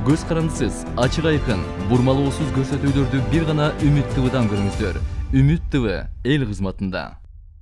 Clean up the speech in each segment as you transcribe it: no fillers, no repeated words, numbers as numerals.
көз карандысыз, ачык айкын, бурмалоосуз көрсөтүүлөрдү бир гана Үмүт ТВдан көрүңүздөр. Үмүт ТВ эл кызматында.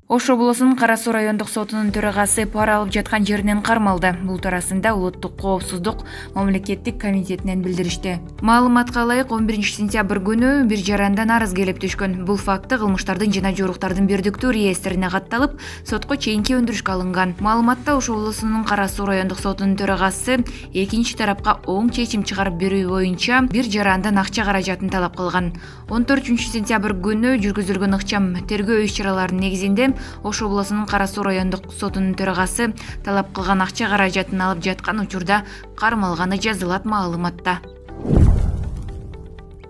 Ош облусунун Кара Суу райондук сотунун төрагасы пара алып жаткан жеринен кармалды. Бул туурасында Улуттук коопсуздук мамлекеттик комитетинен билдиришти. Маалыматка ылайык 11-сентябрь күнү бир жарандан арыз келип түшкөн. Бул факты кылмыштардын жана жоруктардын бирдиктүү реестрине катталып, сотко чейинки өндүрүшкө алынган. Маалыматта Ош облусунун Кара Суу райондук сотунун төрагасы экинчи тарапка оң чечим чыгарып берүү боюнча бир жарандан акча каражатын талап кылган. 14-сентябрь күнү жүргүзүлгөн ыкчам тергөө иш-чараларынын негизинде Ош облусунун Кара Суу райондук сотунун төрагасы талап кылган акча каражатын алып жаткан учурда кармалганы жазылат маалыматта.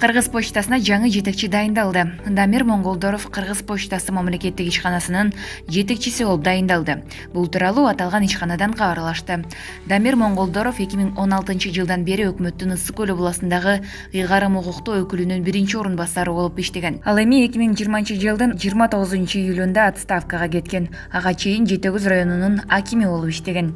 Кыргыз почтасына жаңы жетекчи дайындалды. Дамир Монголдоров Кыргыз почтасы мамлекеттик ишканасынын жетекчиси болуп дайындалды. Бул тууралуу аталган ишканадан кабарлашты. Дамир Монголдоров 2016 жылдан бери өкмөттүн Ысык көл областындагы ыйгарым укуктуу өкүлүнүн биринчи орун басары болуп иштеген. Ал эми 2020 жылдын 29 июлунда отставкага кеткен. Ага чейин Жети Көз районунун акими болуп иштеген.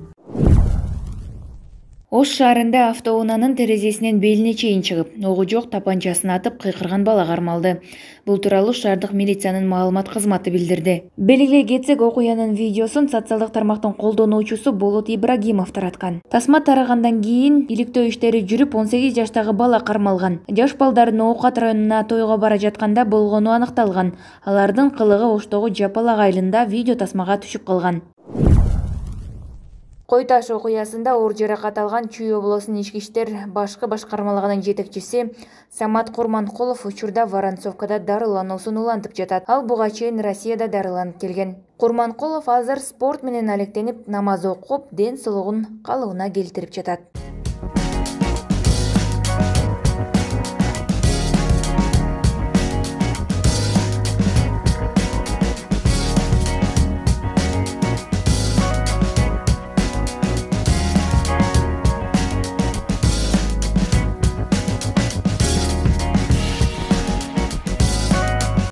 Ош шаарында автоунаанын терезесинен белине чейин чыгып, огу жок тапанчасын атып кыйкырган бала кармалды. Бул тууралуу шаардык милициянын маалымат кызматы билдирди. Белгилей кетсек, окуянын видеосун социалдык тармактын колдонуучусу Болот Ибрагимов тараткан. Тасма тарагандан кийин иликтөө иштери жүрүп, 18 жаштагы бала кармалган. Жаш балдардын Оокат районуна тойго бара жатканда болгону аныкталган. Алардын кылыгы Оштогу Жапалак айылында видео тасмага түшүп калган. Кой таш окуясында оор жаракат алган Чүй облусунун ички иштер башкы башкармалыгынын жетекчиси Самат Курманкулов учурда Воронцовкада дарылануусун улантып жатат. Ал буга чейин Россияда дарыланып келген. Курманкулов азыр спорт менен алектенип, намаз окуп, ден соолугун калыбына келтирип жатат.